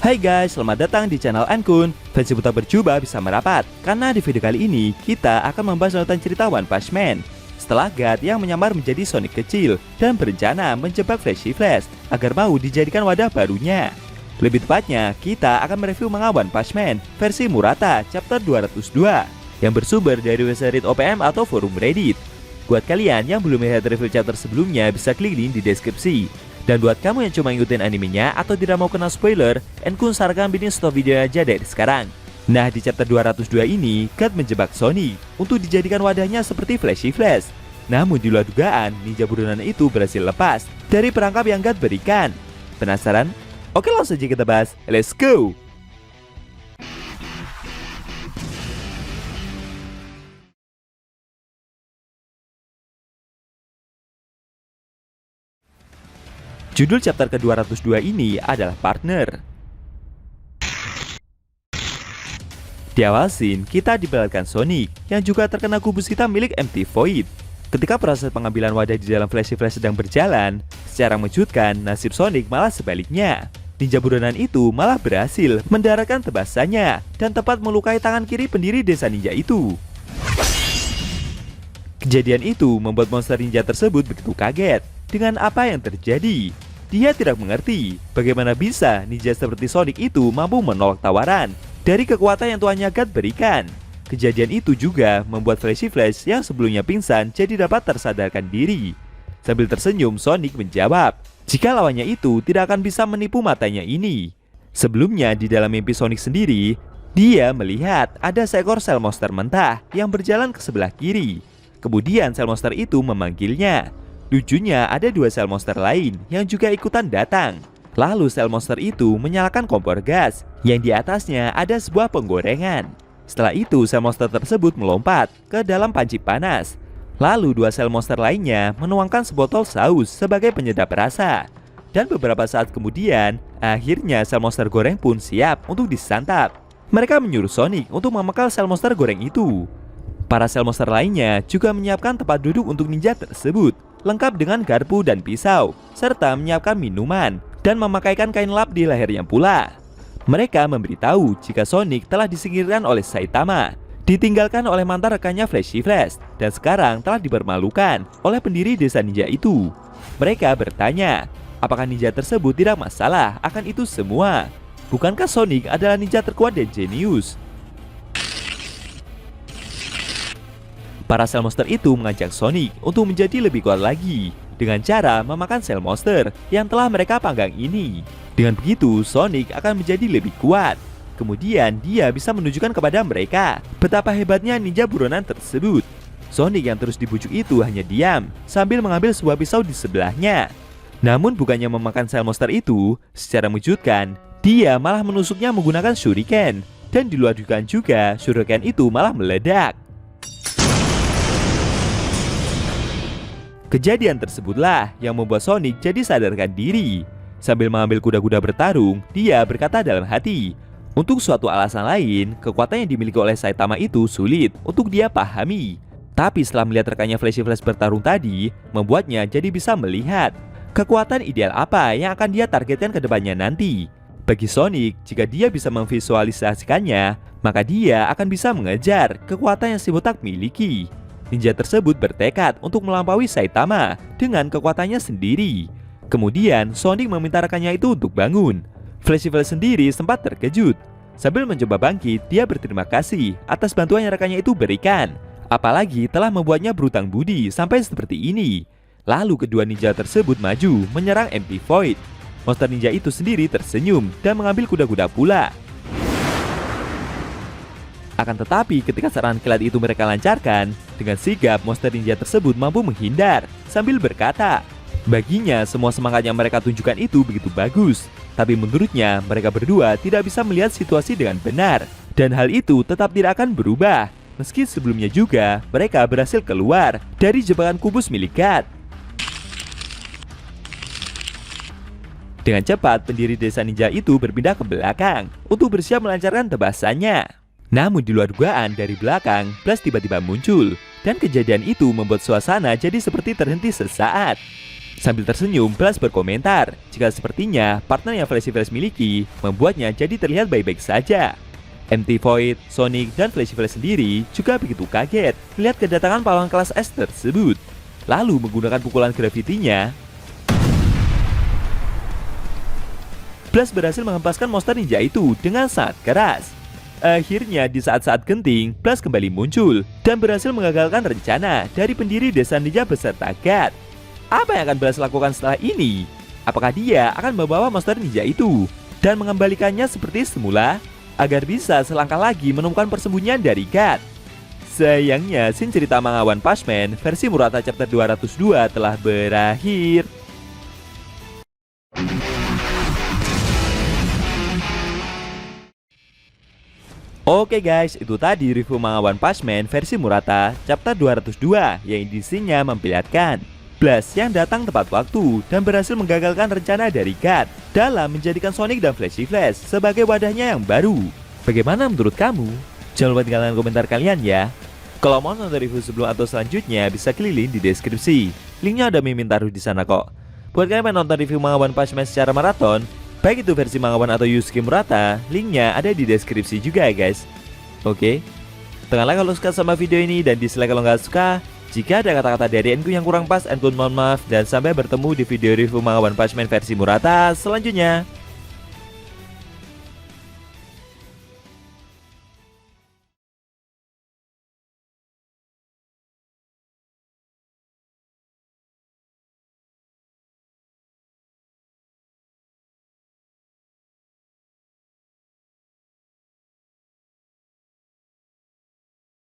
Hai guys, selamat datang di channel Ankun. Fans Buta Berjubah bisa merapat, karena di video kali ini kita akan membahas lanjutan cerita One Punch Man. Setelah God yang menyamar menjadi Sonic kecil dan berencana menjebak Flashy Flash agar mau dijadikan wadah barunya. Lebih tepatnya, kita akan mereview manga One Punch Man versi Murata chapter 202 yang bersumber dari website OPM atau forum Reddit. Buat kalian yang belum melihat review chapter sebelumnya, bisa klik link di deskripsi. Dan buat kamu yang cuma ngikutin animenya atau tidak mau kena spoiler, Ankun sarankan bikin stop video aja dari sekarang. Nah, di chapter 202 ini, God menjebak Sonic untuk dijadikan wadahnya seperti Flashy Flash. Namun di luar dugaan, ninja buronan itu berhasil lepas dari perangkap yang God berikan. Penasaran? Oke, langsung saja kita bahas. Let's go! Judul chapter ke-202 ini adalah Partner. Di awal scene, kita diperlihatkan Sonic yang juga terkena kubus hitam milik MT Void. Ketika proses pengambilan wadah di dalam Flashy Flash sedang berjalan, secara mengejutkan nasib Sonic malah sebaliknya. Ninja buronan itu malah berhasil mendaratkan tebasannya dan tepat melukai tangan kiri pendiri desa ninja itu. Kejadian itu membuat monster ninja tersebut begitu kaget dengan apa yang terjadi. Dia tidak mengerti bagaimana bisa ninja seperti Sonic itu mampu menolak tawaran dari kekuatan yang tuannya God berikan. Kejadian itu juga membuat Flashy Flash yang sebelumnya pingsan jadi dapat tersadarkan diri. Sambil tersenyum, Sonic menjawab jika lawannya itu tidak akan bisa menipu matanya ini. Sebelumnya di dalam mimpi Sonic sendiri, dia melihat ada seekor sel monster mentah yang berjalan ke sebelah kiri. Kemudian sel monster itu memanggilnya. Lucunya ada dua sel monster lain yang juga ikutan datang. Lalu sel monster itu menyalakan kompor gas yang di atasnya ada sebuah penggorengan. Setelah itu sel monster tersebut melompat ke dalam panci panas. Lalu dua sel monster lainnya menuangkan sebotol saus sebagai penyedap rasa. Dan beberapa saat kemudian, akhirnya sel monster goreng pun siap untuk disantap. Mereka menyuruh Sonic untuk memekal sel monster goreng itu. Para sel monster lainnya juga menyiapkan tempat duduk untuk ninja tersebut, lengkap dengan garpu dan pisau, serta menyiapkan minuman dan memakaikan kain lap di lehernya pula. Mereka memberitahu jika Sonic telah disingkirkan oleh Saitama, ditinggalkan oleh mantan rekannya Flashy Flash, dan sekarang telah dipermalukan oleh pendiri desa ninja itu. Mereka bertanya, apakah ninja tersebut tidak masalah akan itu semua? Bukankah Sonic adalah ninja terkuat dan jenius? Para sel monster itu mengajak Sonic untuk menjadi lebih kuat lagi dengan cara memakan sel monster yang telah mereka panggang ini. Dengan begitu, Sonic akan menjadi lebih kuat. Kemudian dia bisa menunjukkan kepada mereka betapa hebatnya ninja buronan tersebut. Sonic yang terus dibujuk itu hanya diam sambil mengambil sebuah pisau di sebelahnya. Namun bukannya memakan sel monster itu, secara mengejutkan, dia malah menusuknya menggunakan shuriken. Dan di luar dugaan juga, shuriken itu malah meledak. Kejadian tersebutlah yang membuat Sonic jadi sadarkan diri. Sambil mengambil kuda-kuda bertarung, dia berkata dalam hati, untuk suatu alasan lain, kekuatan yang dimiliki oleh Saitama itu sulit untuk dia pahami. Tapi setelah melihat rekannya Flashy Flash bertarung tadi, membuatnya jadi bisa melihat kekuatan ideal apa yang akan dia targetkan ke depannya nanti. Bagi Sonic, jika dia bisa memvisualisasikannya, maka dia akan bisa mengejar kekuatan yang si botak miliki. Ninja tersebut bertekad untuk melampaui Saitama dengan kekuatannya sendiri. Kemudian Sonic meminta rekannya itu untuk bangun. Flashy Flash sendiri sempat terkejut. Sambil mencoba bangkit, dia berterima kasih atas bantuan yang rekannya itu berikan. Apalagi telah membuatnya berhutang budi sampai seperti ini. Lalu kedua ninja tersebut maju menyerang MT Void. Monster ninja itu sendiri tersenyum dan mengambil kuda-kuda pula. Akan tetapi ketika serangan kilat itu mereka lancarkan, dengan sigap monster ninja tersebut mampu menghindar sambil berkata, baginya semua semangat yang mereka tunjukkan itu begitu bagus. Tapi menurutnya mereka berdua tidak bisa melihat situasi dengan benar. Dan hal itu tetap tidak akan berubah meski sebelumnya juga mereka berhasil keluar dari jebakan kubus milik God. Dengan cepat pendiri desa ninja itu berpindah ke belakang untuk bersiap melancarkan tebasannya. Namun di luar dugaan, dari belakang Blast tiba-tiba muncul, dan kejadian itu membuat suasana jadi seperti terhenti sesaat. Sambil tersenyum, Blast berkomentar jika sepertinya partner yang Flashy Flash miliki membuatnya jadi terlihat baik-baik saja. MT Void, Sonic, dan Flashy Flash sendiri juga begitu kaget melihat kedatangan pahlawan kelas S tersebut. Lalu menggunakan pukulan gravitinya, Blast berhasil menghempaskan monster ninja itu dengan sangat keras. Akhirnya di saat-saat genting, Blast kembali muncul dan berhasil mengagalkan rencana dari pendiri desa ninja beserta God. Apa yang akan Blast lakukan setelah ini? Apakah dia akan membawa monster ninja itu dan mengembalikannya seperti semula agar bisa selangkah lagi menemukan persembunyian dari God? Sayangnya, scene cerita manga One Punch Man versi Murata chapter 202 telah berakhir. Oke guys, itu tadi review manga One Punch Man versi Murata chapter 202 yang edisinya memperlihatkan Blast yang datang tepat waktu dan berhasil menggagalkan rencana dari God dalam menjadikan Sonic dan Flashy Flash sebagai wadahnya yang baru. Bagaimana menurut kamu? Jangan lupa tinggalkan komentar kalian ya. Kalau mau nonton review sebelum atau selanjutnya bisa klik link di deskripsi. Linknya ada Mimin taruh di sana kok. Buat kalian yang nonton review manga One Punch Man secara maraton, baik itu versi manga One atau Yusuke Murata, linknya ada di deskripsi juga ya guys. Oke, tekanlah kalau suka sama video ini dan dislike kalau nggak suka. Jika ada kata-kata dari Enku yang kurang pas, Enku mohon maaf dan sampai bertemu di video review manga One Punch Man versi Murata selanjutnya.